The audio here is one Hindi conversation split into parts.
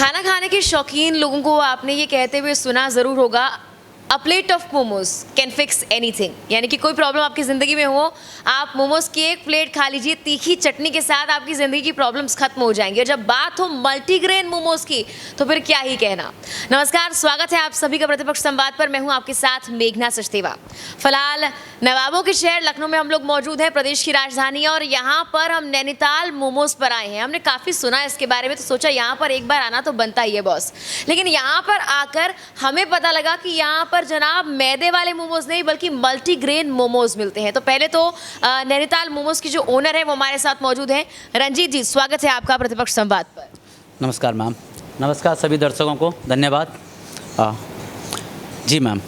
खाना खाने के शौकीन लोगों को आपने ये कहते हुए सुना ज़रूर होगा, अ plate of momos can fix anything. यानी कि कोई प्रॉब्लम आपकी ज़िंदगी में हो, आप मोमोज की एक प्लेट खा लीजिए तीखी चटनी के साथ, आपकी ज़िंदगी की प्रॉब्लम्स खत्म हो जाएंगी। और जब बात हो मल्टीग्रेन मोमोज की तो फिर क्या ही कहना। नमस्कार, स्वागत है आप सभी का प्रतिपक्ष संवाद पर। मैं हूं आपके साथ मेघना सचदेवा। फिलहाल नवाबों के शहर लखनऊ में हम लोग मौजूद हैं, प्रदेश की राजधानी, और यहाँ पर हम नैनीताल मोमोज पर आए हैं। हमने काफ़ी सुना है इसके बारे में, तो सोचा यहाँ पर एक बार आना तो बनता ही है बॉस। लेकिन यहाँ पर आकर हमें पता लगा कि यहाँ पर जनाब मैदे वाले मोमोज नहीं बल्कि मल्टीग्रेन मोमोज मिलते हैं। तो पहले तो नैनीताल मोमोज की जो ओनर है वो हमारे साथ मौजूद हैं। रंजीत जी, स्वागत है आपका प्रतिपक्ष संवाद पर। नमस्कार मैम। नमस्कार सभी दर्शकों को, धन्यवाद। जी मैम।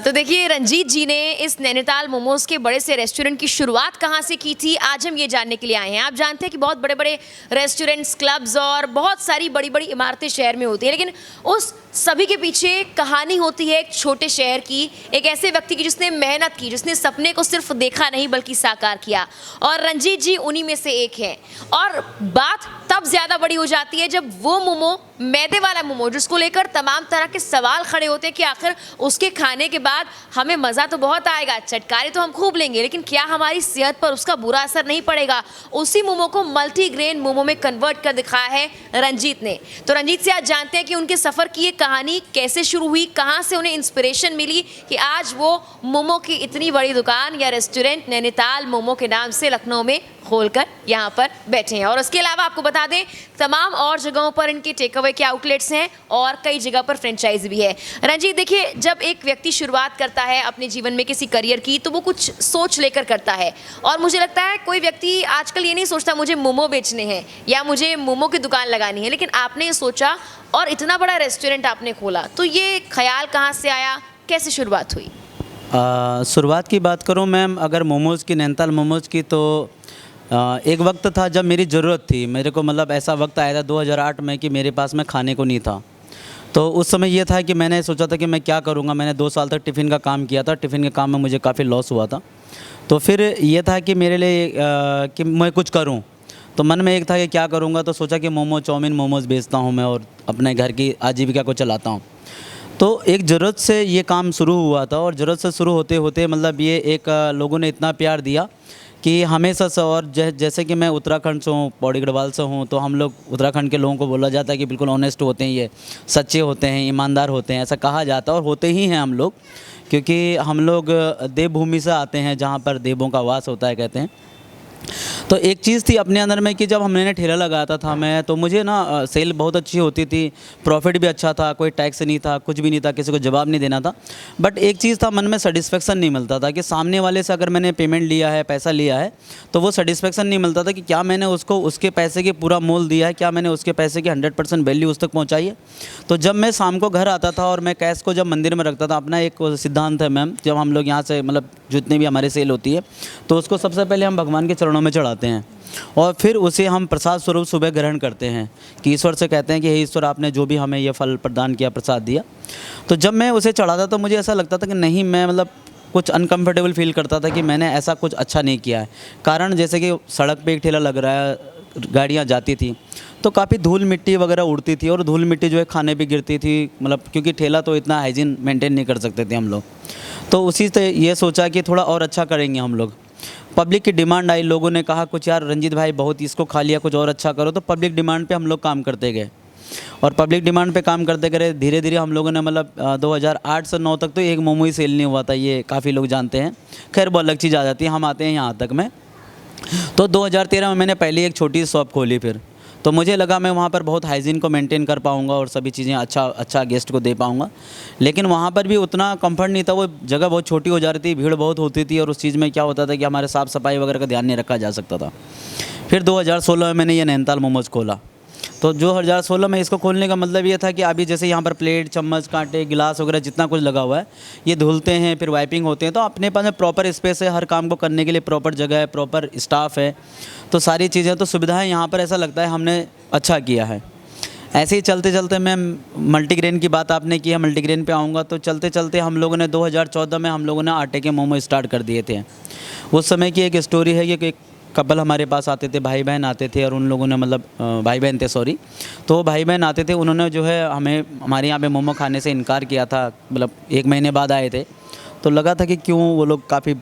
तो देखिए, रंजीत जी ने इस नैनीताल मोमोज के बड़े से रेस्टोरेंट की शुरुआत कहाँ से की थी, आज हम ये जानने के लिए आए हैं। आप जानते हैं कि बहुत बड़े बड़े रेस्टोरेंट्स, क्लब्स और बहुत सारी बड़ी बड़ी इमारतें शहर में होती हैं, लेकिन उस सभी के पीछे कहानी होती है एक छोटे शहर की, एक ऐसे व्यक्ति की जिसने मेहनत की, जिसने सपने को सिर्फ देखा नहीं बल्कि साकार किया। और रंजीत जी उन्हीं में से एक हैं। और बात तब ज़्यादा बड़ी हो जाती है जब वो मोमो, मैदे वाला मोमो, जिसको लेकर तमाम तरह के सवाल खड़े होते हैं कि आखिर उसके खाने के बाद हमें मज़ा तो बहुत आएगा, चटकारे तो हम खूब लेंगे, लेकिन क्या हमारी सेहत पर उसका बुरा असर नहीं पड़ेगा। उसी मोमो को मल्टीग्रेन मोमो में कन्वर्ट कर दिखाया है रंजीत ने। तो रंजीत से आज जानते हैं कि उनके सफ़र की ये कहानी कैसे शुरू हुई, कहाँ से उन्हें इंस्पिरेशन मिली कि आज वो मोमो की इतनी बड़ी दुकान या रेस्टोरेंट नैनीताल मोमो के नाम से लखनऊ में खोलकर यहाँ पर बैठे हैं। और उसके अलावा आपको बता दें, तमाम और जगहों पर इनके टेक अवे के आउटलेट्स हैं और कई जगह पर फ्रेंचाइज भी है। रंजीत, देखिए, जब एक व्यक्ति शुरुआत करता है अपने जीवन में किसी करियर की, तो वो कुछ सोच लेकर करता है। और मुझे लगता है कोई व्यक्ति आजकल ये नहीं सोचता मुझे मोमो बेचने हैं या मुझे मोमो की दुकान लगानी है, लेकिन आपने ये सोचा और इतना बड़ा रेस्टोरेंट आपने खोला। तो ये ख्याल कहाँ से आया, कैसे शुरुआत हुई? शुरुआत की बात करूँ मैम, अगर मोमोज़ की, नैनीताल मोमोज़ की, तो एक वक्त था जब मेरी ज़रूरत थी। मेरे को मतलब ऐसा वक्त आया था 2008 में कि मेरे पास में खाने को नहीं था। तो उस समय ये था कि मैंने सोचा था कि मैं क्या करूँगा। मैंने 2 साल तक टिफ़िन का काम किया था। टिफ़िन के काम में मुझे काफ़ी लॉस हुआ था। तो फिर ये था कि मेरे लिए कि मैं कुछ करूँ। तो मन में एक था कि क्या करूँगा, तो सोचा कि मोमो, चाउमीन, मोमोज़ बेचता हूँ मैं और अपने घर की आजीविका को चलाता हूँ। तो एक ज़रूरत से ये काम शुरू हुआ था, और ज़रूरत से शुरू होते होते मतलब ये एक लोगों ने इतना प्यार दिया कि हमेशा से। और जैसे कि मैं उत्तराखंड से हूँ, पौड़ी गढ़वाल से हूँ, तो हम लोग उत्तराखंड के लोगों को बोला जाता है कि बिल्कुल ऑनेस्ट होते हैं, ये सच्चे होते हैं, ईमानदार होते हैं, ऐसा कहा जाता है। और होते ही हैं हम लोग, क्योंकि हम लोग देवभूमि से आते हैं जहाँ पर देवों का वास होता है, कहते हैं। तो एक चीज़ थी अपने अंदर में कि जब हमने ठेला लगाता था मैं, तो मुझे ना सेल बहुत अच्छी होती थी, प्रॉफिट भी अच्छा था, कोई टैक्स नहीं था, कुछ भी नहीं था, किसी को जवाब नहीं देना था। बट एक चीज़ था, मन में सेटिस्फेक्शन नहीं मिलता था कि सामने वाले से अगर मैंने पेमेंट लिया है, पैसा लिया है, तो वो सेटिस्फेक्शन नहीं मिलता था कि क्या मैंने उसको उसके पैसे की पूरा मोल दिया है, क्या मैंने उसके पैसे की 100% वैल्यू उस तक पहुँचाई है। तो जब मैं शाम को घर आता था और मैं कैश को जब मंदिर में रखता था, अपना एक सिद्धांत है मैम, जब हम लोग यहाँ से मतलब जितनी भी हमारी सेल होती है, तो उसको सबसे पहले हम भगवान के चरणों में चढ़ाते हैं और फिर उसे हम प्रसाद स्वरूप सुबह ग्रहण करते हैं कि ईश्वर से कहते हैं कि हे ईश्वर, आपने जो भी हमें ये फल प्रदान किया, प्रसाद दिया। तो जब मैं उसे चढ़ाता तो मुझे ऐसा लगता था कि नहीं, मैं मतलब कुछ अनकम्फर्टेबल फील करता था कि मैंने ऐसा कुछ अच्छा नहीं किया है। कारण जैसे कि सड़क पे एक ठेला लग रहा है, गाड़ियाँ जाती थी तो काफ़ी धूल मिट्टी वगैरह उड़ती थी, और धूल मिट्टी जो है खाने पे गिरती थी, मतलब क्योंकि ठेला तो इतना हाइजीन मेंटेन नहीं कर सकते थे हम लोग। तो उसी से ये सोचा कि थोड़ा और अच्छा करेंगे हम लोग। पब्लिक की डिमांड आई, लोगों ने कहा कुछ यार रंजीत भाई बहुत इसको खा लिया, कुछ और अच्छा करो। तो पब्लिक डिमांड पे हम लोग काम करते गए, और पब्लिक डिमांड पे काम करते गए धीरे धीरे हम लोगों ने मतलब 2008 से 9 तक तो एक मोमो ही सेल नहीं हुआ था, ये काफ़ी लोग जानते हैं। खैर वो अलग चीज़ आ जाती है, हम आते हैं यहाँ तक में। तो 2013 में मैंने पहले एक छोटी शॉप खोली। फिर तो मुझे लगा मैं वहाँ पर बहुत हाइजीन को मेंटेन कर पाऊँगा और सभी चीज़ें अच्छा गेस्ट को दे पाऊँगा, लेकिन वहाँ पर भी उतना कंफर्ट नहीं था। वो जगह बहुत छोटी हो जा रही थी, भीड़ बहुत होती थी, और उस चीज़ में क्या होता था कि हमारे साफ़ सफाई वगैरह का ध्यान नहीं रखा जा सकता था। फिर 2016 में मैंने ये नैनीताल मोमोज़ खोला। तो 2016 में इसको खोलने का मतलब ये था कि अभी जैसे यहाँ पर प्लेट, चम्मच, कांटे, गिलास वगैरह जितना कुछ लगा हुआ है, ये धुलते हैं, फिर वाइपिंग होते हैं। तो अपने पास में प्रॉपर स्पेस है, हर काम को करने के लिए प्रॉपर जगह है, प्रॉपर स्टाफ है, तो सारी चीज़ें, तो सुविधाएं यहाँ पर ऐसा लगता है हमने अच्छा किया है। ऐसे ही चलते चलते मैं मल्टीग्रेन की बात आपने की है, मल्टीग्रेन पे आऊँगा। तो चलते चलते हम लोगों ने 2014 में हम लोगों ने आटे के मोमो स्टार्ट कर दिए थे। उस समय की एक स्टोरी है कि कपल हमारे पास आते थे, भाई बहन आते थे, और उन लोगों ने मतलब भाई बहन थे सॉरी, तो भाई बहन आते थे, उन्होंने जो है हमें हमारे यहाँ पे मोमो खाने से इनकार किया था। मतलब 1 महीने बाद आए थे, तो लगा था कि क्यों वो लोग काफ़ी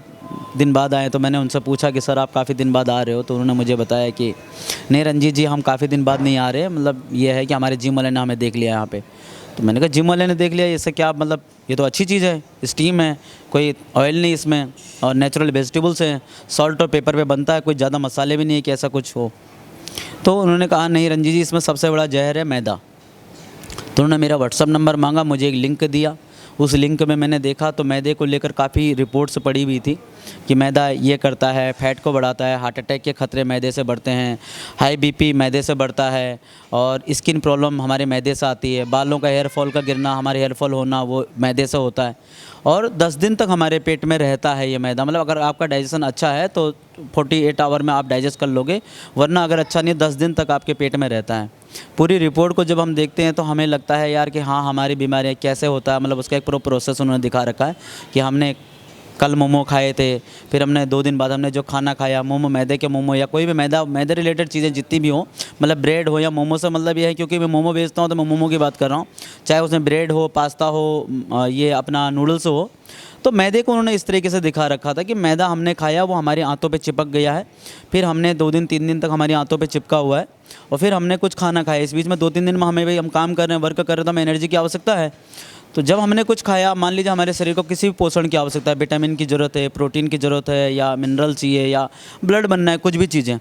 दिन बाद आए। तो मैंने उनसे पूछा कि सर आप काफ़ी दिन बाद आ रहे हो, तो उन्होंने मुझे बताया कि नहीं रंजीत जी, हम काफ़ी दिन बाद नहीं आ रहे, मतलब ये है कि हमारे जिम वाले ने हमें देख लिया यहाँ पे। तो मैंने कहा जिम वाले ने देख लिया, इससे क्या मतलब, ये तो अच्छी चीज़ है, स्टीम है, कोई ऑयल नहीं इसमें, और नेचुरल वेजिटेबल्स हैं, सॉल्ट और पेपर पे बनता है, कोई ज़्यादा मसाले भी नहीं है कि ऐसा कुछ हो। तो उन्होंने कहा नहीं रंजीत जी, इसमें सबसे बड़ा जहर है मैदा। तो उन्होंने मेरा व्हाट्सअप नंबर मांगा, मुझे एक लिंक दिया। उस लिंक में मैंने देखा तो मैदे को लेकर काफ़ी रिपोर्ट्स पड़ी हुई थी कि मैदा ये करता है, फैट को बढ़ाता है, हार्ट अटैक के खतरे मैदे से बढ़ते हैं, हाई बीपी मैदे से बढ़ता है, और स्किन प्रॉब्लम हमारे मैदे से आती है, बालों का हेयर फॉल का गिरना, हमारे हेयर फॉल होना वो मैदे से होता है, और 10 दिन तक हमारे पेट में रहता है ये मैदा। मतलब अगर आपका डाइजेशन अच्छा है तो 48 आवर में आप डाइजेस्ट कर लोगे, वरना अगर अच्छा नहीं 10 दिन तक आपके पेट में रहता है। पूरी रिपोर्ट को जब हम देखते हैं तो हमें लगता है यार कि हाँ हमारी बीमारी कैसे होता है, मतलब उसका एक पूरा प्रोसेस उन्होंने दिखा रखा है कि हमने कल मोमो खाए थे, फिर हमने 2 दिन बाद हमने जो खाना खाया, मोमो, मैदे के मोमो या कोई भी मैदे रिलेटेड चीज़ें जितनी भी हो, मतलब ब्रेड हो या मोमो से मतलब ये है, क्योंकि मैं मोमो बेचता हूँ तो मैं मोमो की बात कर रहा हूँ, चाहे उसमें ब्रेड हो, पास्ता हो, ये अपना नूडल्स हो, तो मैदे को उन्होंने इस तरीके से दिखा रखा था कि मैदा हमने खाया वो हमारी आंतों पे चिपक गया है, फिर हमने 2 दिन 3 दिन तक हमारी आंतों पे चिपका हुआ है, और फिर हमने कुछ खाना खाया, इस बीच में 2-3 दिन में हमें भाई हम काम कर रहे हैं, वर्क कर रहे हैं, तो हमें एनर्जी की आवश्यकता है। तो जब हमने कुछ खाया, मान लीजिए हमारे शरीर को किसी भी पोषण की आवश्यकता है, विटामिन की ज़रूरत है, प्रोटीन की ज़रूरत है, या मिनरल चाहिए, या ब्लड बनना है, कुछ भी चीज़ें,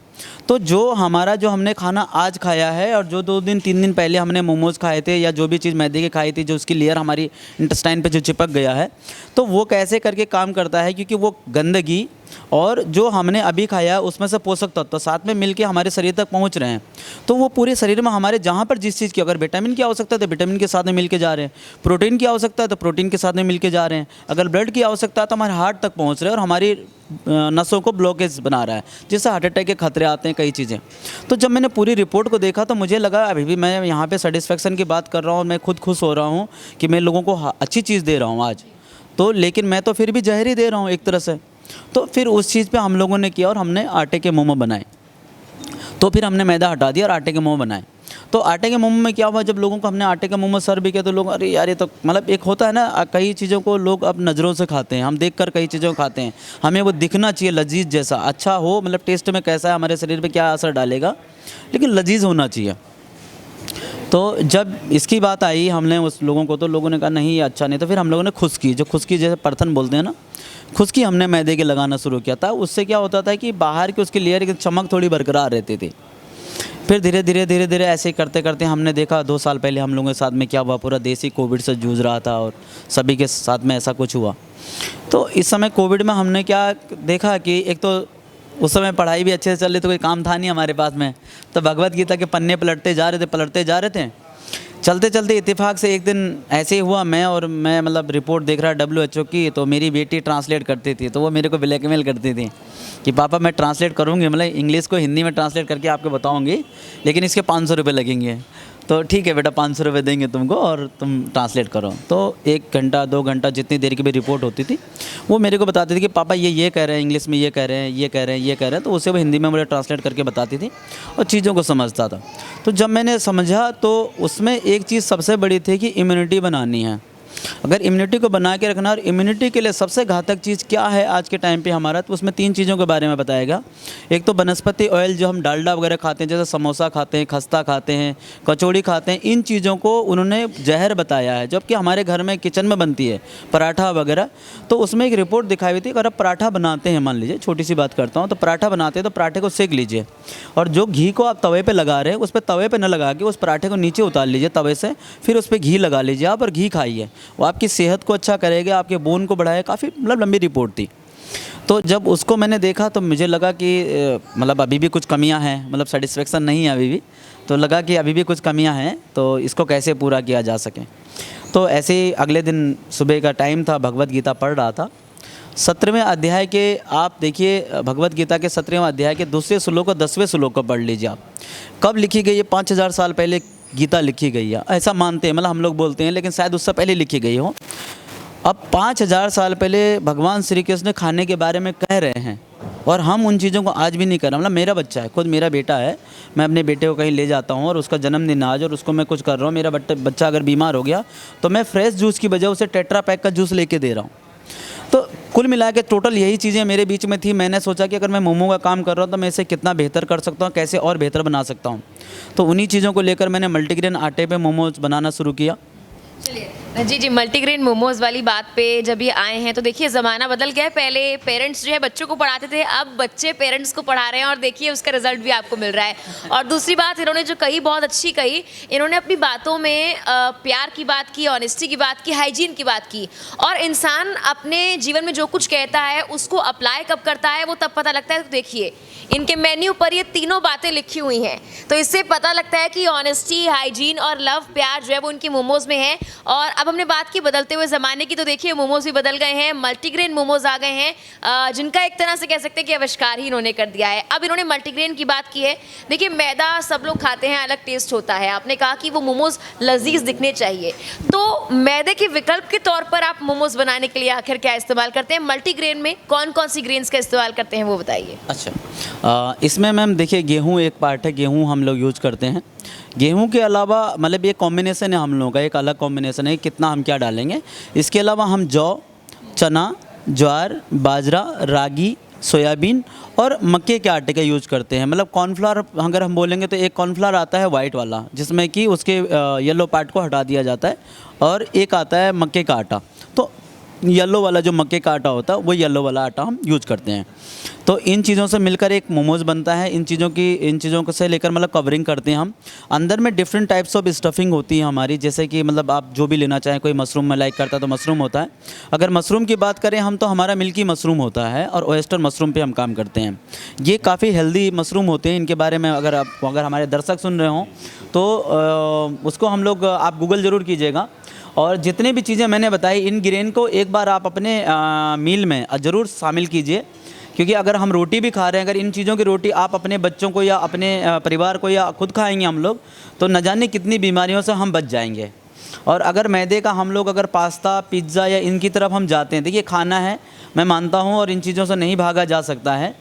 तो जो हमने खाना आज खाया है, और जो 2 दिन 3 दिन पहले हमने मोमोज़ खाए थे या जो भी चीज़ मैदे की खाई थी, जो उसकी लेयर हमारी इंटेस्टाइन पे जो चिपक गया है, तो वो कैसे करके काम करता है, क्योंकि वो गंदगी और जो हमने अभी खाया उसमें से पोषक तत्व साथ में मिलके हमारे शरीर तक पहुंच रहे हैं, तो वो पूरे शरीर में हमारे जहाँ पर जिस चीज़ की अगर विटामिन की आवश्यकता है तो विटामिन के साथ में मिलके जा रहे हैं, प्रोटीन की आवश्यकता है तो प्रोटीन के साथ में मिलके जा रहे हैं, अगर ब्लड की आवश्यकता है तो हमारे हार्ट तक पहुँच रहे हैं और हमारी नसों को ब्लॉकेज बना रहा है, जिससे हार्ट अटैक के खतरे आते हैं, कई चीज़ें। तो जब मैंने पूरी रिपोर्ट को देखा तो मुझे लगा अभी भी मैं यहाँ पे सेटिस्फेक्शन की बात कर रहा हूँ, मैं खुद खुश हो रहा हूँ कि मैं लोगों को अच्छी चीज़ दे रहा हूँ आज, तो लेकिन मैं तो फिर भी जहर ही दे रहा हूँ एक तरह से। तो फिर उस चीज़ पे हम लोगों ने किया और हमने आटे के मोमो बनाए। तो फिर हमने मैदा हटा दिया और आटे के मोमो बनाए। तो आटे के मोमो में क्या हुआ, जब लोगों को हमने आटे के मोमो सर्व भी किया तो लोग अरे यार ये तो मतलब एक होता है ना, कई चीज़ों को लोग अब नज़रों से खाते हैं, हम देखकर कई चीज़ों को खाते हैं, हमें वो दिखना चाहिए लजीज जैसा, अच्छा हो, मतलब टेस्ट में कैसा है, हमारे शरीर पे क्या असर डालेगा, लेकिन लजीज होना चाहिए। तो जब इसकी बात आई हमने उस लोगों को, तो लोगों ने कहा नहीं ये अच्छा नहीं, तो फिर हम लोगों ने खुश्की, जो खुश्की जैसे परथन बोलते हैं ना, खुश्की हमने मैदे के लगाना शुरू किया था। उससे क्या होता था कि बाहर की उसकी लेयर की चमक थोड़ी बरकरार रहती थी। फिर धीरे धीरे ऐसे करते करते हमने देखा 2 साल पहले हम लोगों के साथ में क्या हुआ, पूरा देश ही कोविड से जूझ रहा था और सभी के साथ में ऐसा कुछ हुआ। तो इस समय कोविड में हमने क्या देखा कि एक तो उस समय पढ़ाई भी अच्छे से चल रही, तो कोई काम था नहीं हमारे पास में, तो भगवत गीता के पन्ने पलटते जा रहे थे। चलते चलते इत्तेफाक से एक दिन ऐसे ही हुआ, मैं मतलब रिपोर्ट देख रहा WHO की, तो मेरी बेटी ट्रांसलेट करती थी, तो वो मेरे को ब्लैकमेल करती थी कि पापा मैं ट्रांसलेट करूँगी, मतलब इंग्लिश को हिंदी में ट्रांसलेट करके आपको बताऊँगी, लेकिन इसके 500 रुपये लगेंगे। तो ठीक है बेटा 500 रुपये देंगे तुमको और तुम ट्रांसलेट करो। तो 1 घंटा 2 घंटा जितनी देर की भी रिपोर्ट होती थी वो मेरे को बताती थी कि पापा ये कह रहे हैं, इंग्लिश में ये कह रहे हैं, ये कह रहे हैं, ये कह रहे हैं, तो उसे वो हिंदी में मुझे ट्रांसलेट करके बताती थी और चीज़ों को समझता था। तो जब मैंने समझा तो उसमें एक चीज़ सबसे बड़ी थी कि इम्यूनिटी बनानी है। अगर इम्यूनिटी को बना के रखना, और इम्यूनिटी के लिए सबसे घातक चीज़ क्या है आज के टाइम पे हमारा, तो उसमें 3 चीज़ों के बारे में बताएगा। एक तो वनस्पति ऑयल, जो हम डालडा वगैरह खाते हैं, जैसे समोसा खाते हैं, खस्ता खाते हैं, कचौड़ी खाते हैं, इन चीज़ों को उन्होंने जहर बताया है, जबकि हमारे घर में किचन में बनती है पराठा वगैरह। तो उसमें एक रिपोर्ट दिखाई हुई थी, अगर आप पराठा बनाते हैं, मान लीजिए छोटी सी बात करता हूँ, तो पराठा बनाते हैं तो पराठे को सेक लीजिए, और जो घी को आप तवे पर लगा रहे हैं उस पर तवे पर न लगा के उस पराठे को नीचे उतार लीजिए तवे से, फिर उस पर घी लगा लीजिए आप और घी खाइए, वो आपकी सेहत को अच्छा करेगा, आपके बोन को बढ़ाएगा। काफ़ी मतलब लंबी रिपोर्ट थी। तो जब उसको मैंने देखा तो मुझे लगा कि मतलब अभी भी कुछ कमियां हैं, मतलब सेटिस्फेक्शन नहीं है अभी भी, तो लगा कि अभी भी कुछ कमियां हैं, तो इसको कैसे पूरा किया जा सके। तो ऐसे ही अगले दिन सुबह का टाइम था, भगवत गीता पढ़ रहा था। 17वें अध्याय के आप देखिए, भगवत गीता के 17वें अध्याय के 2 श्लोक और 10वें श्लोक को पढ़ लीजिए आप। कब लिखी गई है? 5000 साल पहले गीता लिखी गई है, ऐसा मानते हैं, मतलब हम लोग बोलते हैं, लेकिन शायद उससे पहले लिखी गई हो। अब 5000 साल पहले भगवान श्री कृष्ण खाने के बारे में कह रहे हैं, और हम उन चीज़ों को आज भी नहीं कर रहे। मतलब मेरा बच्चा है, खुद मेरा बेटा है, मैं अपने बेटे को कहीं ले जाता हूँ और उसका जन्मदिन आज और उसको मैं कुछ कर रहा हूँ, मेरा बच्चा अगर बीमार हो गया तो मैं फ्रेश जूस की बजाय उसे टेट्रा पैक का जूस लेके दे रहा हूँ। तो कुल मिला के टोटल यही चीज़ें मेरे बीच में थी। मैंने सोचा कि अगर मैं मोमो का काम कर रहा हूँ तो मैं इसे कितना बेहतर कर सकता हूँ, कैसे और बेहतर बना सकता हूँ। तो उन्हीं चीज़ों को लेकर मैंने मल्टीग्रेन आटे पे मोमोज बनाना शुरू किया। चलिए जी जी, मल्टीग्रेन मोमोज वाली बात पे जब ये आए हैं तो देखिए ज़माना बदल गया है। पहले पेरेंट्स जो है बच्चों को पढ़ाते थे, अब बच्चे पेरेंट्स को पढ़ा रहे हैं और देखिए उसका रिजल्ट भी आपको मिल रहा है। और दूसरी बात इन्होंने जो कही बहुत अच्छी कही, इन्होंने अपनी बातों में प्यार की बात की, ऑनेस्टी की बात की, हाइजीन की बात की। और इंसान अपने जीवन में जो कुछ कहता है उसको अप्लाई कब करता है वो तब पता लगता है। तो देखिए इनके मेन्यू पर ये तीनों बातें लिखी हुई हैं, तो इससे पता लगता है कि ऑनेस्टी, हाइजीन और लव, प्यार जो है वो इनकी मोमोज में है। और अब हमने बात की बदलते हुए ज़माने की, तो देखिए मोमोज भी बदल गए हैं, मल्टीग्रेन मोमोज आ गए हैं, जिनका एक तरह से कह सकते हैं कि आविष्कार ही इन्होंने कर दिया है। अब इन्होंने मल्टीग्रेन की बात की है। देखिए मैदा सब लोग खाते हैं, अलग टेस्ट होता है। आपने कहा कि वो मोमोज लजीज दिखने चाहिए, तो मैदे के विकल्प के तौर पर आप मोमोज बनाने के लिए आखिर क्या इस्तेमाल करते हैं? मल्टीग्रेन में कौन कौन सी ग्रेन्स का इस्तेमाल करते हैं वो बताइए। अच्छा, इसमें मैम देखिए गेहूँ एक पार्ट है, गेहूँ हम लोग यूज करते हैं। गेहूं के अलावा मतलब ये कॉम्बिनेशन है हम लोगों का, एक अलग कॉम्बिनेशन है, कितना हम क्या डालेंगे। इसके अलावा हम जौ, चना, ज्वार, बाजरा, रागी, सोयाबीन और मक्के के आटे का यूज करते हैं। मतलब कॉर्नफ्लावर अगर हम बोलेंगे तो एक कॉर्नफ्लावर आता है वाइट वाला, जिसमें कि उसके येलो पार्ट को हटा दिया जाता है, और एक आता है मक्के का आटा। तो येलो वाला जो मक्के का आटा होता है वो येलो वाला आटा हम यूज करते हैं। तो इन चीज़ों से मिलकर एक मोमोज़ बनता है। इन चीज़ों को से लेकर मतलब कवरिंग करते हैं हम। अंदर में डिफरेंट टाइप्स ऑफ स्टफिंग होती है हमारी, जैसे कि मतलब आप जो भी लेना चाहें, कोई मशरूम में लाइक करता है तो मशरूम होता है। अगर मशरूम की बात करें हम तो हमारा मिल्की मशरूम होता है और ओएस्टर मशरूम पे हम काम करते हैं। ये काफ़ी हेल्दी मशरूम होते हैं। इनके बारे में अगर हमारे दर्शक सुन रहे हों तो उसको हम लोग आप गूगल ज़रूर कीजिएगा। और जितनी भी चीज़ें मैंने बताई, इन ग्रेन को एक बार आप अपने मील में ज़रूर शामिल कीजिए, क्योंकि अगर हम रोटी भी खा रहे हैं, अगर इन चीज़ों की रोटी आप अपने बच्चों को या अपने परिवार को या खुद खाएंगे हम लोग, तो न जाने कितनी बीमारियों से हम बच जाएंगे। और अगर मैदे का हम लोग अगर पास्ता, पिज़्ज़ा या इनकी तरफ हम जाते हैं, देखिए खाना है, मैं मानता हूँ, और इन चीज़ों से नहीं भागा जा सकता है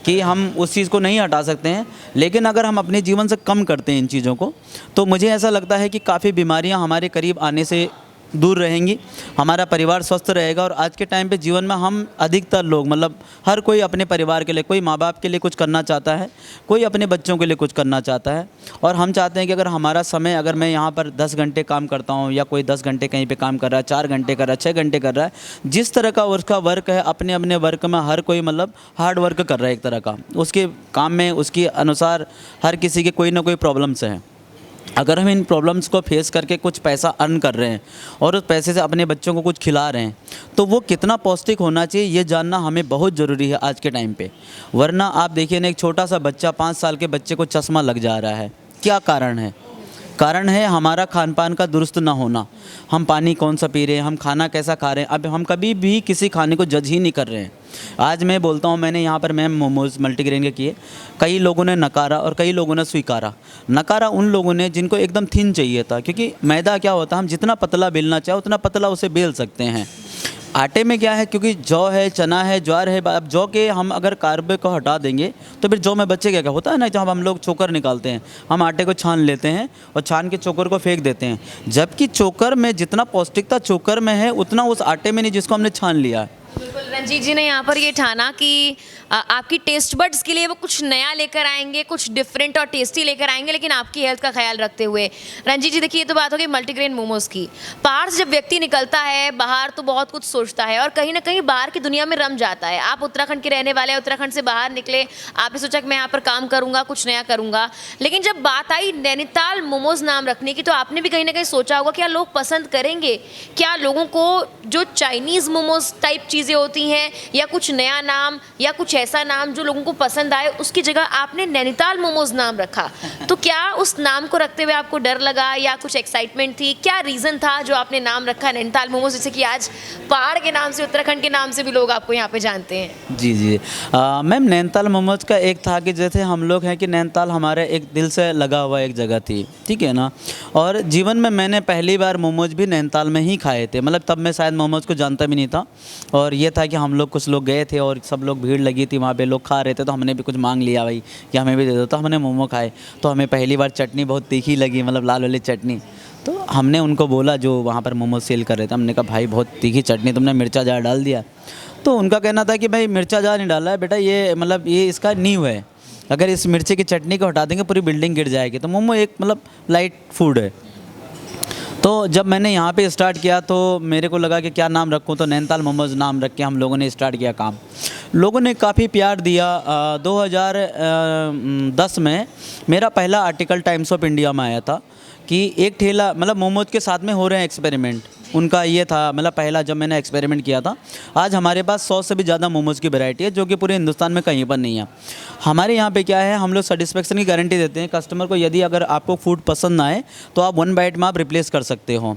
कि हम उस चीज़ को नहीं हटा सकते हैं, लेकिन अगर हम अपने जीवन से कम करते हैं इन चीज़ों को, तो मुझे ऐसा लगता है कि काफ़ी बीमारियां हमारे करीब आने से दूर रहेंगी, हमारा परिवार स्वस्थ रहेगा। और आज के टाइम पे जीवन में हम अधिकतर लोग मतलब हर कोई अपने परिवार के लिए, कोई माँ बाप के लिए कुछ करना चाहता है, कोई अपने बच्चों के लिए कुछ करना चाहता है। और हम चाहते हैं कि अगर हमारा समय, अगर मैं यहाँ पर 10 घंटे काम करता हूँ या कोई 10 घंटे कहीं पे काम कर रहा है, 4 घंटे कर रहा है, 6 घंटे कर रहा है, जिस तरह का उसका वर्क है, अपने अपने वर्क में हर कोई मतलब हार्ड वर्क कर रहा है एक तरह का, उसके काम में उसके अनुसार हर किसी के कोई ना कोई प्रॉब्लम्स हैं। अगर हम इन प्रॉब्लम्स को फेस करके कुछ पैसा अर्न कर रहे हैं और उस पैसे से अपने बच्चों को कुछ खिला रहे हैं, तो वो कितना पौष्टिक होना चाहिए ये जानना हमें बहुत ज़रूरी है आज के टाइम पे। वरना आप देखिए ना, एक छोटा सा बच्चा, 5 साल के बच्चे को चश्मा लग जा रहा है। क्या कारण है? कारण है हमारा खान पान का दुरुस्त ना होना। हम पानी कौन सा पी रहे हैं, हम खाना कैसा खा रहे हैं। अब हम कभी भी किसी खाने को जज ही नहीं कर रहे हैं। आज मैं बोलता हूँ, मैंने यहाँ पर मैम मोमोज़ मल्टीग्रेन के किए, कई लोगों ने नकारा और कई लोगों ने स्वीकारा। नकारा उन लोगों ने जिनको एकदम थिन चाहिए था, क्योंकि मैदा क्या होता है, हम जितना पतला बेलना चाहे उतना पतला उसे बेल सकते हैं। आटे में क्या है, क्योंकि जौ है, चना है, ज्वार है, अब जौ के हम अगर कार्ब को हटा देंगे तो फिर जौ में बचेगा क्या? होता है ना, जब हम लोग चोकर निकालते हैं, हम आटे को छान लेते हैं और छान के चोकर को फेंक देते हैं, जबकि चोकर में जितना पौष्टिकता चोकर में है उतना उस आटे में नहीं जिसको हमने छान लिया है। बिल्कुल, रंजीत जी ने यहाँ पर ये ठाना कि आपकी टेस्ट बड्स के लिए वो कुछ नया लेकर आएंगे, कुछ डिफरेंट और टेस्टी लेकर आएंगे, लेकिन आपकी हेल्थ का ख्याल रखते हुए। रंजीत जी देखिए, ये तो बात हो गई मल्टीग्रेन मोमोज़ की। बाहर से जब व्यक्ति निकलता है बाहर तो बहुत कुछ सोचता है और कहीं ना कहीं बाहर की दुनिया में रम जाता है। आप उत्तराखंड के रहने वाले हैं, उत्तराखंड से बाहर निकले, आपने सोचा कि मैं यहाँ पर काम करूँगा, कुछ नया करूँगा, लेकिन जब बात आई नैनीताल मोमोज़ नाम रखने की, तो आपने भी कहीं ना कहीं सोचा होगा क्या लोग पसंद करेंगे, क्या लोगों को जो चाइनीज़ मोमोज़ टाइप चीज़ें होती हैं या कुछ नया नाम या कुछ ऐसा नाम जो लोगों को पसंद आए, उसकी जगह आपने नैनीताल मोमोज नाम रखा। तो क्या उस नाम को रखते हुए आपको डर लगा या कुछ एक्साइटमेंट थी? क्या रीज़न था जो आपने नाम रखा नैनीताल मोमोज, जैसे कि आज पहाड़ के नाम से, उत्तराखंड के नाम से भी लोग आपको यहाँ पे जानते हैं? जी जी मैम, नैनीताल मोमोज का एक था कि जैसे हम लोग हैं कि नैनीताल हमारे एक दिल से लगा हुआ एक जगह थी, ठीक है ना। और जीवन में मैंने पहली बार मोमोज भी नैनीताल में ही खाए थे, मतलब तब मैं शायद मोमोज को जानता भी नहीं था। और ये था कि हम लोग कुछ लोग गए थे और सब लोग भीड़ लगी थी वहाँ पे, लोग खा रहे थे, तो हमने भी कुछ मांग लिया भाई कि हमें भी दे दो। तो हमने मोमो खाए, तो हमें पहली बार चटनी बहुत तीखी लगी, मतलब लाल वाली चटनी। तो हमने उनको बोला जो वहाँ पर मोमो सेल कर रहे थे, हमने कहा भाई बहुत तीखी चटनी, तुमने मिर्चा ज़्यादा डाल दिया। तो उनका कहना था कि भाई मिर्चा ज़्यादा नहीं डाला है बेटा, ये मतलब ये इसका नींव है, अगर इस मिर्ची की चटनी को हटा देंगे पूरी बिल्डिंग गिर जाएगी। तो मोमो एक मतलब लाइट फूड है। तो जब मैंने यहाँ पे स्टार्ट किया तो मेरे को लगा कि क्या नाम रखूँ, तो नैनीताल मोमोज़ नाम रख के हम लोगों ने स्टार्ट किया काम। लोगों ने काफ़ी प्यार दिया। 2010 में मेरा पहला आर्टिकल टाइम्स ऑफ इंडिया में आया था कि एक ठेला, मतलब मोमोज के साथ में हो रहे हैं एक्सपेरिमेंट, उनका ये था, मतलब पहला जब मैंने एक्सपेरिमेंट किया था। आज हमारे पास 100 से भी ज़्यादा मोमोज़ की वैरायटी है, जो कि पूरे हिंदुस्तान में कहीं पर नहीं है। हमारे यहाँ पे क्या है, हम लोग सेटिस्फेक्शन की गारंटी देते हैं कस्टमर को। यदि अगर आपको फूड पसंद ना आए तो आप 1 बाइट में आप रिप्लेस कर सकते हो।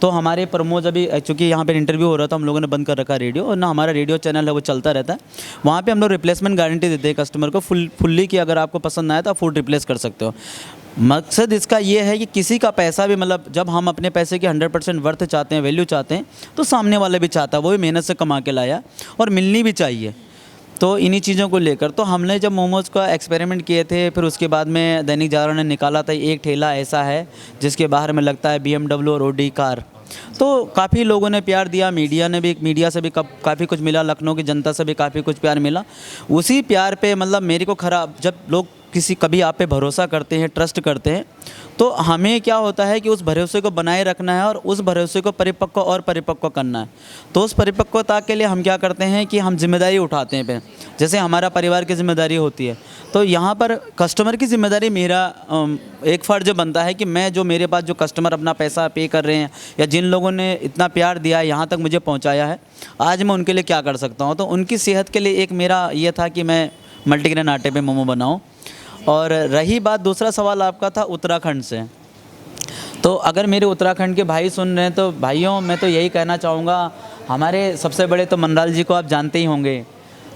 तो हमारे प्रमोद, अभी चूँकि यहाँ पर इंटरव्यू हो रहा था, हम लोगों ने बंद कर रखा रेडियो, और ना हमारा रेडियो चैनल है वो चलता रहता है। वहाँ पर हम लोग रिप्लेसमेंट गारंटी देते हैं कस्टमर को फुल्ली कि अगर आपको पसंद ना आए तो आप फूड रिप्लेस कर सकते हो। मकसद इसका ये है कि किसी का पैसा भी, मतलब जब हम अपने पैसे की 100% वर्थ चाहते हैं, वैल्यू चाहते हैं, तो सामने वाला भी चाहता है, वो भी मेहनत से कमा के लाया और मिलनी भी चाहिए। तो इन्हीं चीज़ों को लेकर तो हमने जब मोमोज़ का एक्सपेरिमेंट किए थे, फिर उसके बाद में दैनिक जागरण ने निकाला था एक ठेला ऐसा है जिसके बाहर में लगता है BMW और OD कार। तो काफ़ी लोगों ने प्यार दिया, मीडिया से भी काफ़ी कुछ मिला, लखनऊ की जनता से भी काफ़ी कुछ प्यार मिला। उसी प्यार पे मतलब मेरे को जब लोग कभी आप पे भरोसा करते हैं, ट्रस्ट करते हैं, तो हमें क्या होता है कि उस भरोसे को बनाए रखना है और उस भरोसे को परिपक्व करना है। तो उस परिपक्वता के लिए हम क्या करते हैं कि हम जिम्मेदारी उठाते हैं। जैसे हमारा परिवार की जिम्मेदारी होती है, तो यहाँ पर कस्टमर की जिम्मेदारी मेरा एक फ़र्ज बनता है कि मैं, जो मेरे पास जो कस्टमर अपना पैसा पे कर रहे हैं या जिन लोगों ने इतना प्यार दिया है, यहाँ तक मुझे पहुँचाया है, आज मैं उनके लिए क्या कर सकता हूँ। तो उनकी सेहत के लिए एक मेरा ये था कि मैं मल्टीग्रेन आटे पे मोमो बनाऊँ। और रही बात, दूसरा सवाल आपका था उत्तराखंड से, तो अगर मेरे उत्तराखंड के भाई सुन रहे हैं तो भाइयों, मैं तो यही कहना चाहूँगा, हमारे सबसे बड़े तो मनराल जी को आप जानते ही होंगे।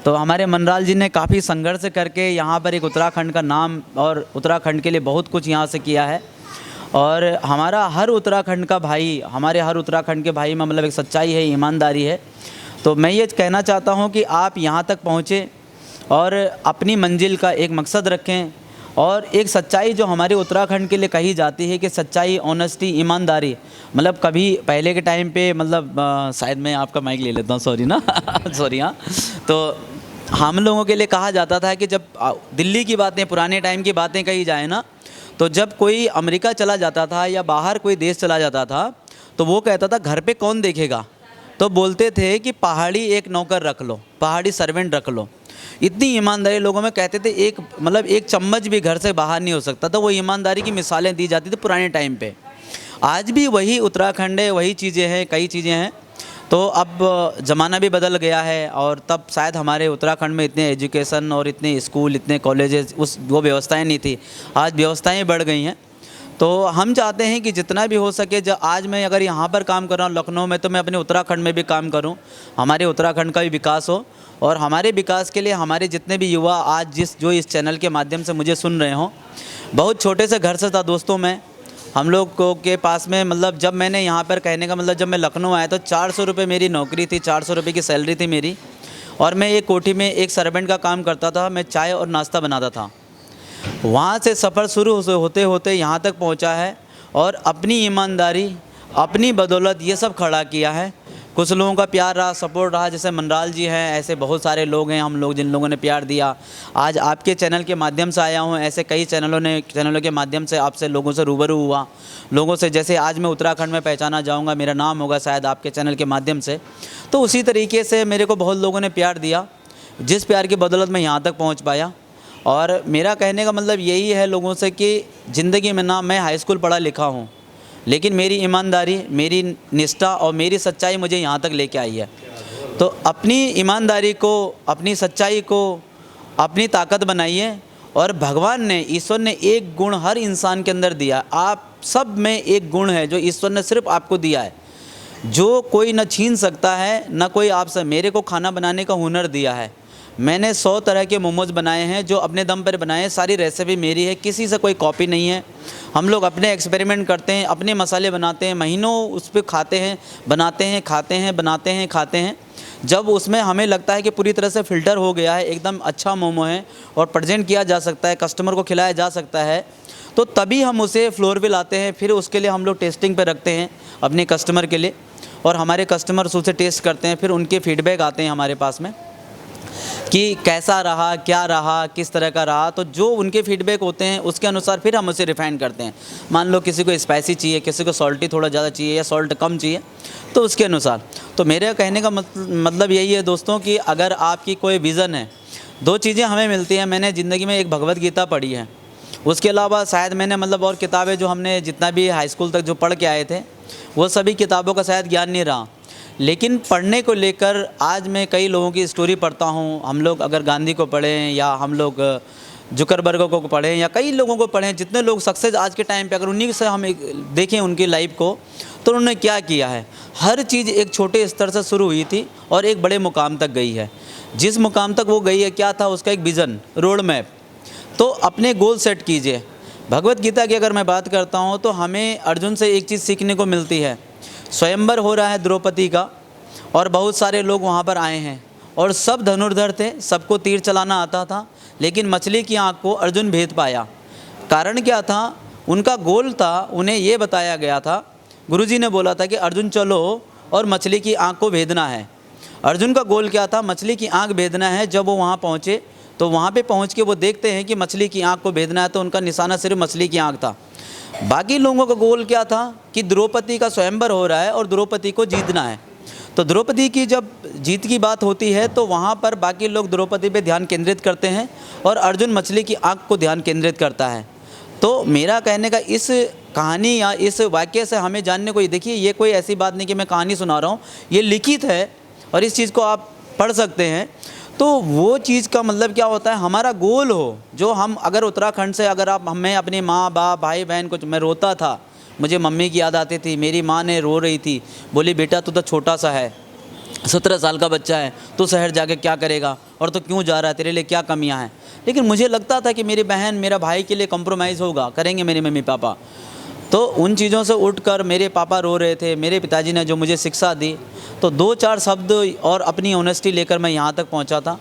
तो हमारे मनराल जी ने काफ़ी संघर्ष करके यहाँ पर एक उत्तराखंड का नाम और उत्तराखंड के लिए बहुत कुछ यहाँ से किया है। और हमारे हर उत्तराखंड के भाई में मतलब एक सच्चाई है, ईमानदारी है। तो मैं ये कहना चाहता हूँ कि आप यहाँ तक पहुँचे और अपनी मंजिल का एक मकसद रखें, और एक सच्चाई जो हमारे उत्तराखंड के लिए कही जाती है कि सच्चाई, ऑनेस्टी, ईमानदारी, मतलब कभी पहले के टाइम पे, मतलब शायद मैं आपका माइक ले लेता हूँ, सॉरी ना सॉरी। हाँ, तो हम लोगों के लिए कहा जाता था कि जब दिल्ली की बातें, पुराने टाइम की बातें कही जाए ना, तो जब कोई अमेरिका चला जाता था या बाहर कोई देश चला जाता था, तो वो कहता था घर पे कौन देखेगा, तो बोलते थे कि पहाड़ी एक नौकर रख लो, पहाड़ी सर्वेंट रख लो। इतनी ईमानदारी लोगों में, कहते थे एक चम्मच भी घर से बाहर नहीं हो सकता। तो वो ईमानदारी की मिसालें दी जाती थी पुराने टाइम पे। आज भी वही उत्तराखंड है, वही चीज़ें हैं, कई चीज़ें हैं। तो अब ज़माना भी बदल गया है, और तब शायद हमारे उत्तराखंड में इतने एजुकेशन और इतने स्कूल, इतने कॉलेजेस, वो व्यवस्थाएँ नहीं थी। आज व्यवस्थाएँ बढ़ गई हैं। तो हम चाहते हैं कि जितना भी हो सके, जब आज मैं अगर यहाँ पर काम कर रहा हूँ लखनऊ में, तो मैं अपने उत्तराखंड में भी काम करूँ, हमारे उत्तराखंड का भी विकास हो। और हमारे विकास के लिए हमारे जितने भी युवा आज जो इस चैनल के माध्यम से मुझे सुन रहे हों, बहुत छोटे से घर से था दोस्तों मैं, हम लोग को के पास में, मतलब जब मैंने यहाँ पर, कहने का मतलब जब मैं लखनऊ आया तो 400 रुपये मेरी नौकरी थी, 400 रुपये की सैलरी थी मेरी, और मैं एक कोठी में एक सर्वेंट का काम करता था, मैं चाय और नाश्ता बनाता था। वहाँ से सफ़र शुरू होते होते यहाँ तक पहुँचा है, और अपनी ईमानदारी, अपनी बदौलत ये सब खड़ा किया है। कुछ लोगों का प्यार रहा, सपोर्ट रहा, जैसे मनराल जी हैं, ऐसे बहुत सारे लोग हैं हम लोग जिन लोगों ने प्यार दिया। आज आपके चैनल के माध्यम से आया हूँ, ऐसे कई चैनलों के माध्यम से आपसे लोगों से रूबरू हुआ, लोगों से, जैसे आज मैं उत्तराखंड में पहचाना जाऊँगा, मेरा नाम होगा शायद आपके चैनल के माध्यम से। तो उसी तरीके से मेरे को बहुत लोगों ने प्यार दिया, जिस प्यार की बदौलत मैं यहाँ तक पहुँच पाया। और मेरा कहने का मतलब यही है लोगों से कि ज़िंदगी में ना, मैं हाई स्कूल पढ़ा लिखा हूँ, लेकिन मेरी ईमानदारी, मेरी निष्ठा और मेरी सच्चाई मुझे यहाँ तक लेके आई है। तो अपनी ईमानदारी को, अपनी सच्चाई को अपनी ताकत बनाइए। और भगवान ने, ईश्वर ने एक गुण हर इंसान के अंदर दिया। आप सब में एक गुण है जो ईश्वर ने सिर्फ आपको दिया है, जो कोई न छीन सकता है, न कोई आपसे। मेरे को खाना बनाने का हुनर दिया है, मैंने 100 तरह के मोमोज़ बनाए हैं जो अपने दम पर बनाए हैं। सारी रेसिपी मेरी है, किसी से कोई कॉपी नहीं है। हम लोग अपने एक्सपेरिमेंट करते हैं, अपने मसाले बनाते हैं, महीनों उस पर खाते हैं, बनाते हैं, खाते हैं, बनाते हैं, खाते हैं। जब उसमें हमें लगता है कि पूरी तरह से फ़िल्टर हो गया है, एकदम अच्छा मोमो है और प्रेजेंट किया जा सकता है, कस्टमर को खिलाया जा सकता है, तो तभी हम उसे फ्लोर पे लाते हैं। फिर उसके लिए हम लोग टेस्टिंग पे रखते हैं अपने कस्टमर के लिए, और हमारे कस्टमर्स उसे टेस्ट करते हैं। फिर उनके फीडबैक आते हैं हमारे पास में कि कैसा रहा, क्या रहा, किस तरह का रहा। तो जो उनके फीडबैक होते हैं उसके अनुसार फिर हम उसे रिफ़ाइन करते हैं। मान लो किसी को स्पाइसी चाहिए, किसी को सॉल्टी थोड़ा ज़्यादा चाहिए या सॉल्ट कम चाहिए, तो उसके अनुसार। तो मेरे कहने का मतलब यही है दोस्तों कि अगर आपकी कोई विज़न है, दो चीज़ें हमें मिलती हैं। मैंने ज़िंदगी में एक भगवत गीता पढ़ी है, उसके अलावा शायद मैंने मतलब और किताबें जो हमने जितना भी हाई स्कूल तक जो पढ़ के आए थे वो सभी किताबों का शायद ज्ञान नहीं रहा। लेकिन पढ़ने को लेकर आज मैं कई लोगों की स्टोरी पढ़ता हूँ। हम लोग अगर गांधी को पढ़ें या हम लोग जुकरबर्ग को पढ़ें या कई लोगों को पढ़ें, जितने लोग सक्सेस आज के टाइम पे, अगर उन्हीं से हम देखें उनकी लाइफ को, तो उन्होंने क्या किया है। हर चीज़ एक छोटे स्तर से शुरू हुई थी और एक बड़े मुकाम तक गई है। जिस मुकाम तक वो गई है क्या था उसका एक विज़न, रोड मैप। तो अपने गोल सेट कीजिए। भगवत गीता की अगर मैं बात करता हूँ तो हमें अर्जुन से एक चीज़ सीखने को मिलती है। स्वयंवर हो रहा है द्रौपदी का और बहुत सारे लोग वहाँ पर आए हैं और सब धनुर्धर थे, सबको तीर चलाना आता था, लेकिन मछली की आँख को अर्जुन भेद पाया। कारण क्या था? उनका गोल था, उन्हें ये बताया गया था, गुरुजी ने बोला था कि अर्जुन चलो और मछली की आँख को भेदना है। अर्जुन का गोल क्या था? मछली की आँख भेदना है। जब वो वहाँ पहुँचे तो वहाँ पे पहुँच के वो देखते हैं कि मछली की आँख को भेदना है, तो उनका निशाना सिर्फ मछली की आँख था। बाकी लोगों का गोल क्या था कि द्रौपदी का स्वयंवर हो रहा है और द्रौपदी को जीतना है। तो द्रौपदी की जब जीत की बात होती है तो वहाँ पर बाकी लोग द्रौपदी पे ध्यान केंद्रित करते हैं और अर्जुन मछली की आँख को ध्यान केंद्रित करता है। तो मेरा कहने का इस कहानी या इस वाक्य से हमें जानने को, देखिए ये कोई ऐसी बात नहीं कि मैं कहानी सुना रहा हूँ, ये लिखित है और इस चीज़ को आप पढ़ सकते हैं। तो वो चीज़ का मतलब क्या होता है, हमारा गोल हो जो हम, अगर उत्तराखंड से अगर आप, मैं अपनी माँ बाप भाई बहन को, मैं रोता था, मुझे मम्मी की याद आती थी, मेरी माँ ने रो रही थी, बोली बेटा तू तो छोटा सा है, 17 साल का बच्चा है, तू शहर जाके क्या करेगा और तो क्यों जा रहा है, तेरे लिए क्या कमियां हैं। लेकिन मुझे लगता था कि मेरी बहन मेरा भाई के लिए कॉम्प्रोमाइज़ होगा, करेंगे मेरे मम्मी पापा। तो उन चीज़ों से उठकर मेरे पापा रो रहे थे, मेरे पिताजी ने जो मुझे शिक्षा दी, तो 2-4 शब्द और अपनी ऑनेस्टी लेकर मैं यहाँ तक पहुँचा था।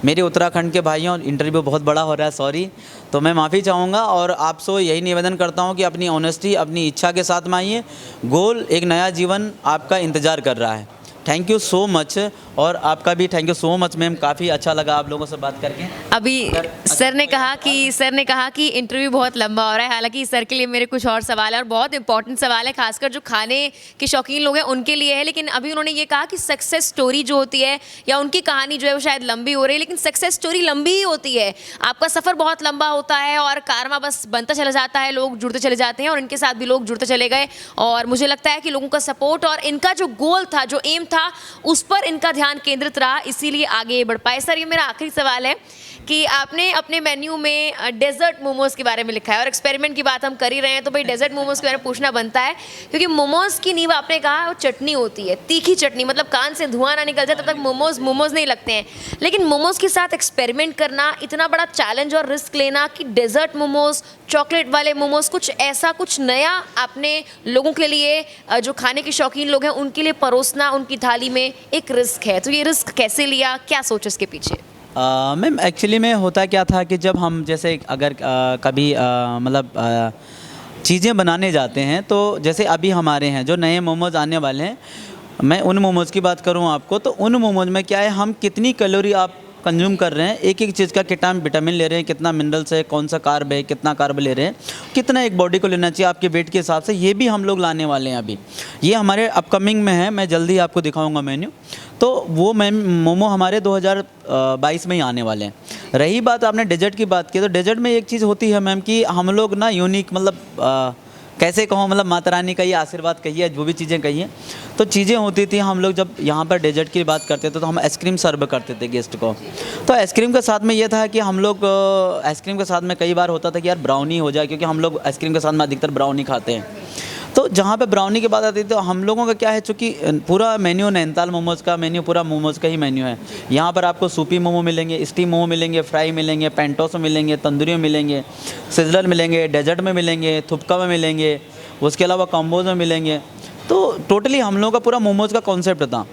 मेरे उत्तराखंड के भाइयों, इंटरव्यू बहुत बड़ा हो रहा है, सॉरी, तो मैं माफ़ी चाहूँगा और आपसे यही निवेदन करता हूँ कि अपनी ऑनेस्टी, अपनी इच्छा के साथ में आइए। गोल, एक नया जीवन आपका इंतज़ार कर रहा है। थैंक यू सो मच, और आपका भी thank you so much ma'am, काफ़ी अच्छा लगा आप लोगों से बात करके। अभी सर ने कहा कि इंटरव्यू बहुत लंबा हो रहा है। हालांकि सर के लिए मेरे कुछ और सवाल है और बहुत इंपॉर्टेंट सवाल है, खासकर जो खाने के शौकीन लोग हैं उनके लिए है। लेकिन अभी उन्होंने ये कहा कि सक्सेस स्टोरी जो होती है या उनकी कहानी जो है वो शायद लंबी हो रही है, लेकिन सक्सेस स्टोरी लंबी ही होती है। आपका सफ़र बहुत लंबा होता है और कारवां बस बनता चला जाता है, लोग जुड़ते चले जाते हैं और इनके साथ भी लोग जुड़ते चले गए। और मुझे लगता है कि लोगों का सपोर्ट और इनका जो गोल था, जो एम था, उस पर इनका ध्यान केंद्रित रहा, इसीलिए आगे बढ़ पाए। सर, ये मेरा आखिरी सवाल है कि आपने अपने मेन्यू में डेजर्ट मोमोज़ के बारे में लिखा है और एक्सपेरिमेंट की बात हम कर ही रहे हैं, तो भाई डेजर्ट मोमोज़ के बारे में पूछना बनता है, क्योंकि मोमोज़ की नींव आपने कहा वो चटनी होती है, तीखी चटनी, मतलब कान से धुआं ना निकल जाए तब तक मोमोज़ नहीं लगते हैं। लेकिन मोमोज़ के साथ एक्सपेरिमेंट करना, इतना बड़ा चैलेंज और रिस्क लेना कि डेजर्ट मोमोज़, चॉकलेट वाले मोमोज़, कुछ ऐसा, कुछ नया आपने लोगों के लिए, जो खाने के शौकीन लोग हैं उनके लिए परोसना उनकी थाली में एक रिस्क है। तो ये रिस्क कैसे लिया, क्या सोच इसके पीछे? मैम एक्चुअली में होता क्या था कि जब हम जैसे अगर कभी मतलब चीज़ें बनाने जाते हैं, तो जैसे अभी हमारे हैं जो नए मोमोज़ आने वाले हैं, मैं उन मोमोज़ की बात करूं आपको, तो उन मोमोज़ में क्या है, हम कितनी कैलोरी आप कंज्यूम कर रहे हैं, एक एक चीज़ का कितना विटामिन ले रहे हैं, कितना मिनरल्स है, कौन सा कार्ब है, कितना कार्ब ले रहे हैं, कितना एक बॉडी को लेना चाहिए आपके वेट के हिसाब से, ये भी हम लोग लाने वाले हैं। अभी ये हमारे अपकमिंग में है, मैं जल्दी आपको दिखाऊंगा मेन्यू। तो वो मोमो हमारे 2022 में ही आने वाले हैं। रही बात आपने डेजर्ट की बात की, तो डेजर्ट में एक चीज़ होती है मैम कि हम लोग ना यूनिक, मतलब कैसे कहो, मतलब माता रानी का ये आशीर्वाद कहिए, जो भी चीज़ें कहिए, तो चीज़ें होती थी। हम लोग जब यहाँ पर डेजर्ट की बात करते थे तो हम आइसक्रीम सर्व करते थे गेस्ट को। तो आइसक्रीम के साथ में ये था कि हम लोग आइसक्रीम के साथ में कई बार होता था कि यार ब्राउनी हो जाए, क्योंकि हम लोग आइसक्रीम के साथ में अधिकतर ब्राउनी खाते हैं। तो तो जहाँ पे ब्राउनी की बात आती है तो हम लोगों का क्या है, चूँकि पूरा मेन्यू नैनीताल मोमोज़ का मेन्यू पूरा मोमोज़ का ही मेन्यू है। यहाँ पर आपको सूपी मोमो मिलेंगे, स्टीम मोमो मिलेंगे, फ्राई मिलेंगे, पेंटोस में मिलेंगे, तंदूरी में मिलेंगे, सिजलर मिलेंगे, डेजर्ट में मिलेंगे, थुपका में मिलेंगे, उसके अलावा कॉम्बोज में मिलेंगे। तो टोटली हम लोगों का पूरा मोमोज़ का कॉन्सेप्ट था।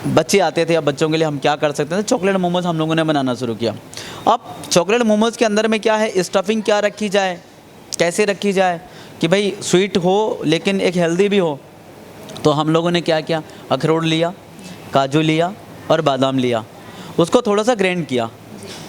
बच्चे आते थे, अब बच्चों के लिए हम क्या कर सकते थे, चॉकलेट मोमोज़ हम लोगों ने बनाना शुरू किया। अब चॉकलेट मोमोज़ के अंदर में क्या है, स्टफिंग क्या रखी जाए, कैसे रखी जाए कि भाई स्वीट हो लेकिन एक हेल्दी भी हो। तो हम लोगों ने क्या किया, अखरोट लिया, काजू लिया और बादाम लिया, उसको थोड़ा सा ग्राइंड किया।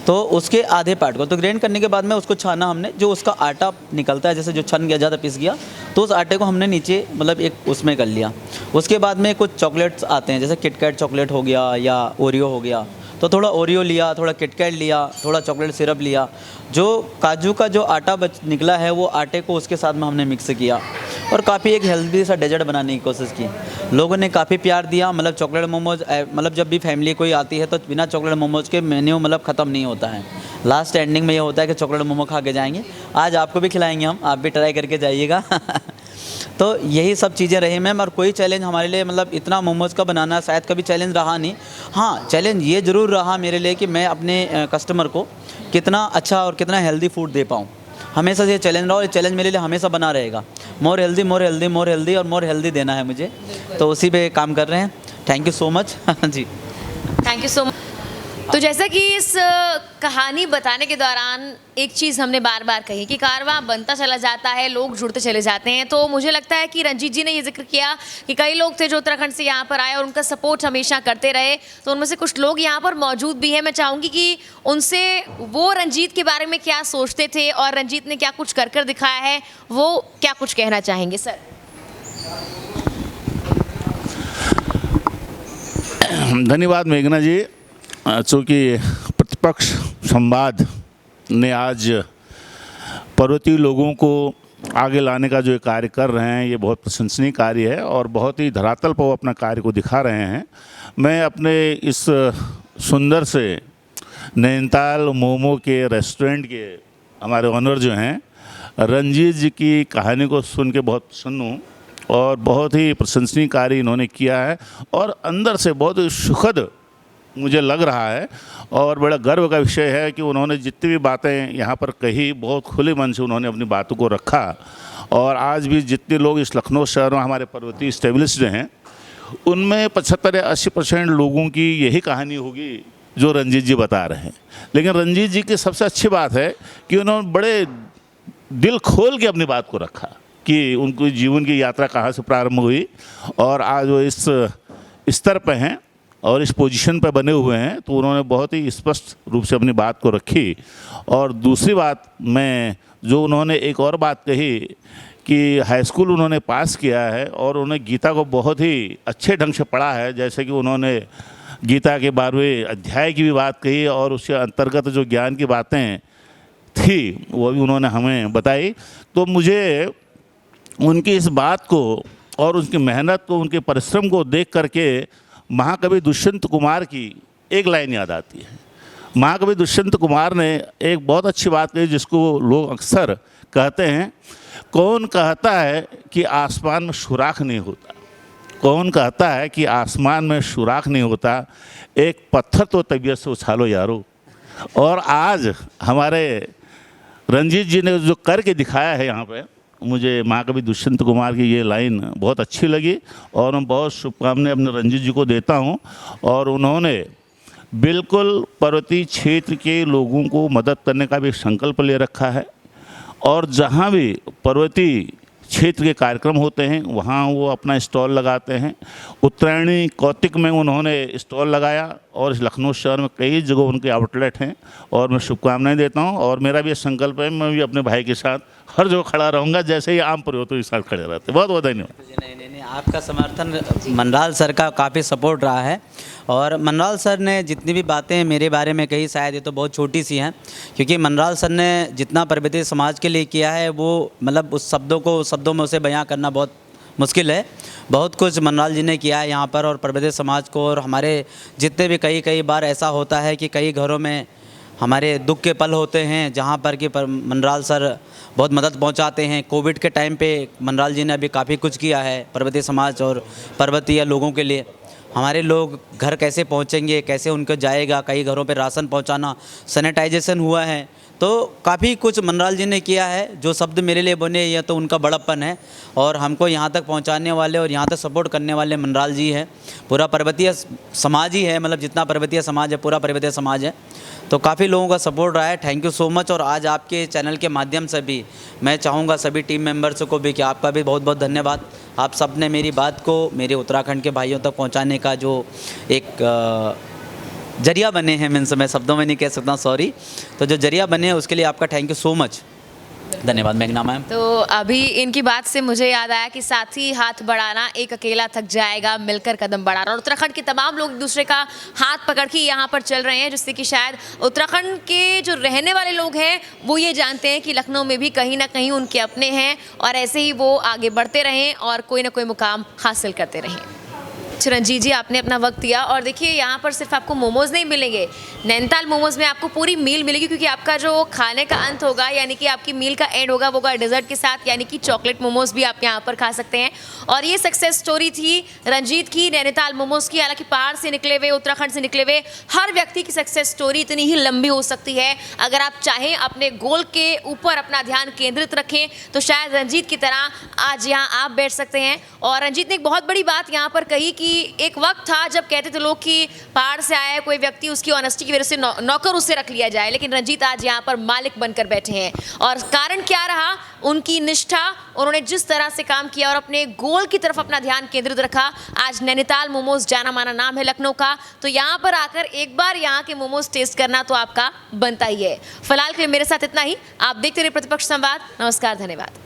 तो उसके आधे पार्ट को तो ग्राइंड करने के बाद में उसको छाना हमने, जो उसका आटा निकलता है, जैसे जो छन गया, ज़्यादा पिस गया, तो उस आटे को हमने नीचे मतलब एक उसमें कर लिया। उसके बाद में कुछ चॉकलेट्स आते हैं, जैसे किटकैट चॉकलेट हो गया या ओरियो हो गया, तो थोड़ा ओरियो लिया, थोड़ा किटकैट लिया, थोड़ा चॉकलेट सिरप लिया। जो काजू का जो आटा निकला है वो आटे को उसके साथ में हमने मिक्स किया और काफ़ी एक हेल्दी सा डेजर्ट बनाने की कोशिश की। लोगों ने काफ़ी प्यार दिया। मतलब चॉकलेट मोमोज मतलब जब भी फैमिली कोई आती है तो बिना चॉकलेट मोमोज के मेन्यू मतलब ख़त्म नहीं होता है। लास्ट एंडिंग में ये होता है कि चॉकलेट मोमो खा के जाएंगे। आज आपको भी खिलाएंगे हम, आप भी ट्राई करके जाइएगा। तो यही सब चीज़ें रही मैम। और कोई चैलेंज हमारे लिए मतलब इतना मोमोज़ का बनाना शायद कभी चैलेंज रहा नहीं। हाँ, चैलेंज ये ज़रूर रहा मेरे लिए कि मैं अपने कस्टमर को कितना अच्छा और कितना हेल्दी फूड दे पाऊँ। हमेशा ये चैलेंज रहा और ये चैलेंज मेरे लिए हमेशा बना रहेगा। More healthy more healthy more healthy और मोर हेल्दी देना है मुझे, तो उसी पे काम कर रहे हैं। Thank you so much. जी, थैंक यू सो मच। तो जैसा कि इस कहानी बताने के दौरान एक चीज़ हमने बार बार कही कि कारवां बनता चला जाता है, लोग जुड़ते चले जाते हैं। तो मुझे लगता है कि रंजीत जी ने ये जिक्र किया कि कई लोग थे जो उत्तराखंड से यहाँ पर आए और उनका सपोर्ट हमेशा करते रहे। तो उनमें से कुछ लोग यहाँ पर मौजूद भी हैं। मैं चाहूँगी कि उनसे वो रंजीत के बारे में क्या सोचते थे और रंजीत ने क्या कुछ कर कर दिखाया है, वो क्या कुछ कहना चाहेंगे। सर। धन्यवाद मेघना जी। चूँकि प्रतिपक्ष संवाद ने आज पर्वतीय लोगों को आगे लाने का जो ये कार्य कर रहे हैं, ये बहुत प्रशंसनीय कार्य है और बहुत ही धरातल पर वो अपना कार्य को दिखा रहे हैं। मैं अपने इस सुंदर से नैनीताल मोमो के रेस्टोरेंट के हमारे ऑनर जो हैं रंजीत जी की कहानी को सुन के बहुत प्रसन्न हूँ और बहुत ही प्रशंसनीय कार्य इन्होंने किया है और अंदर से बहुत ही सुखद मुझे लग रहा है और बड़ा गर्व का विषय है कि उन्होंने जितनी भी बातें यहाँ पर कही, बहुत खुले मन से उन्होंने अपनी बातों को रखा। और आज भी जितने लोग इस लखनऊ शहर में हमारे पर्वतीय स्टेब्लिश्ड हैं, उनमें 75 या 80% लोगों की यही कहानी होगी जो रंजीत जी बता रहे हैं। लेकिन रंजीत जी की सबसे अच्छी बात है कि उन्होंने बड़े दिल खोल के अपनी बात को रखा कि उनकी जीवन की यात्रा कहाँ से प्रारंभ हुई और आज वो इस स्तर पर हैं और इस पोजीशन पर बने हुए हैं। तो उन्होंने बहुत ही स्पष्ट रूप से अपनी बात को रखी। और दूसरी बात मैं जो उन्होंने एक और बात कही कि हाई स्कूल उन्होंने पास किया है और उन्होंने गीता को बहुत ही अच्छे ढंग से पढ़ा है। जैसे कि उन्होंने गीता के 12वें अध्याय की भी बात कही और उसके अंतर्गत जो ज्ञान की बातें थी वो भी उन्होंने हमें बताई। तो मुझे उनकी इस बात को और उनकी मेहनत को, उनके परिश्रम को देख करके महाकवि दुष्यंत कुमार की एक लाइन याद आती है। महाकवि दुष्यंत कुमार ने एक बहुत अच्छी बात कही जिसको लोग अक्सर कहते हैं, कौन कहता है कि आसमान में सुराख नहीं होता, कौन कहता है कि आसमान में सुराख नहीं होता, एक पत्थर तो तबीयत से उछालो यारो। और आज हमारे रंजीत जी ने जो करके दिखाया है यहाँ पे, मुझे महाकवि दुष्यंत कुमार की ये लाइन बहुत अच्छी लगी और मैं बहुत शुभकामनाएं अपने रंजीत जी को देता हूँ। और उन्होंने बिल्कुल पर्वतीय क्षेत्र के लोगों को मदद करने का भी संकल्प ले रखा है और जहाँ भी पर्वतीय क्षेत्र के कार्यक्रम होते हैं वहाँ वो अपना स्टॉल लगाते हैं। उत्तरायणी कौतिक में उन्होंने स्टॉल लगाया और इस लखनऊ शहर में कई जगह उनके आउटलेट हैं और मैं शुभकामनाएं देता हूं। और मेरा भी संकल्प है, मैं भी अपने भाई के साथ हर जगह खड़ा रहूँगा, जैसे ही आम परिवर्तन के साथ खड़े रहते। बहुत बहुत धन्यवाद। नहीं, आपका समर्थन मनराल सर का काफ़ी सपोर्ट रहा है और मनराल सर ने जितनी भी बातें मेरे बारे में कही, शायद ये तो बहुत छोटी सी हैं, क्योंकि मनराल सर ने जितना पर्वतीय समाज के लिए किया है वो मतलब उस शब्दों में उसे बयां करना बहुत मुश्किल है। बहुत कुछ मनराल जी ने किया है यहाँ पर और पर्वतीय समाज को। और हमारे जितने भी कई बार ऐसा होता है कि कई घरों में हमारे दुख के पल होते हैं, जहाँ पर कि मनराल सर बहुत मदद पहुँचाते हैं। कोविड के टाइम पे मनराल जी ने अभी काफ़ी कुछ किया है पर्वतीय समाज और पर्वतीय लोगों के लिए। हमारे लोग घर कैसे पहुँचेंगे, कैसे उनको जाएगा, कई घरों पे राशन पहुँचाना, सैनिटाइजेशन हुआ है, तो काफ़ी कुछ मनराल जी ने किया है। जो शब्द मेरे लिए बने यह तो उनका बड़प्पन है, और हमको यहाँ तक पहुँचाने वाले और यहाँ तक सपोर्ट करने वाले मनराल जी हैं। पूरा पर्वतीय समाज ही है, मतलब जितना पर्वतीय समाज है पूरा पर्वतीय समाज है, तो काफ़ी लोगों का सपोर्ट रहा है। Thank you so much. और आज आपके चैनल के माध्यम से भी मैं चाहूँगा सभी टीम मेंबर्स को भी कि आपका भी बहुत बहुत धन्यवाद। आप सब ने मेरी बात को मेरे उत्तराखंड के भाइयों तक पहुँचाने का जो एक जरिया बने हैं, मीन्स मैं शब्दों में नहीं कह सकता, सॉरी, तो जो जरिया बने हैं उसके लिए आपका थैंक यू सो मच। धन्यवाद मेघना मैम। तो अभी इनकी बात से मुझे याद आया कि साथी हाथ बढ़ाना, एक अकेला थक जाएगा, मिलकर कदम बढ़ाना। और उत्तराखंड के तमाम लोग एक दूसरे का हाथ पकड़ के यहाँ पर चल रहे हैं, जिससे कि शायद उत्तराखंड के जो रहने वाले लोग हैं वो ये जानते हैं कि लखनऊ में भी कहीं ना कहीं उनके अपने हैं, और ऐसे ही वो आगे बढ़ते रहें और कोई ना कोई मुकाम हासिल करते रहें। रंजीत जी, आपने अपना वक्त दिया, और देखिए यहाँ पर सिर्फ आपको मोमोज़ नहीं मिलेंगे, नैनीताल मोमोज़ में आपको पूरी मील मिलेगी, क्योंकि आपका जो खाने का अंत होगा, यानी कि आपकी मील का एंड होगा, वो होगा डेजर्ट के साथ, यानी कि चॉकलेट मोमोज़ भी आप यहाँ पर खा सकते हैं। और ये सक्सेस स्टोरी थी रंजीत की, नैनीताल मोमोज़ की। हालांकि पहाड़ से निकले हुए, उत्तराखंड से निकले हुए हर व्यक्ति की सक्सेस स्टोरी इतनी ही लंबी हो सकती है। अगर आप चाहें अपने गोल के ऊपर अपना ध्यान केंद्रित रखें, तो शायद रंजीत की तरह आज यहाँ आप बैठ सकते हैं। और रंजीत ने एक बहुत बड़ी बात यहाँ पर कही कि एक वक्त था जब कहते थे लोग कि पहाड़ से आया है कोई व्यक्ति, उसकी ऑनेस्टी की वजह से नौकर उससे रख लिया जाए, लेकिन रंजीत आज यहाँ पर मालिक बनकर बैठे हैं। और कारण क्या रहा? उनकी निष्ठा, उन्होंने जिस तरह से काम किया और अपने गोल की तरफ अपना ध्यान केंद्रित रखा। आज नैनीताल मोमोज जाना माना नाम है लखनऊ का, तो यहाँ पर आकर एक बार यहाँ के मोमोज टेस्ट करना तो आपका बनता ही है। फिलहाल के लिए मेरे साथ इतना ही। आप देखते रहिए प्रतिपक्ष संवाद। नमस्कार, धन्यवाद।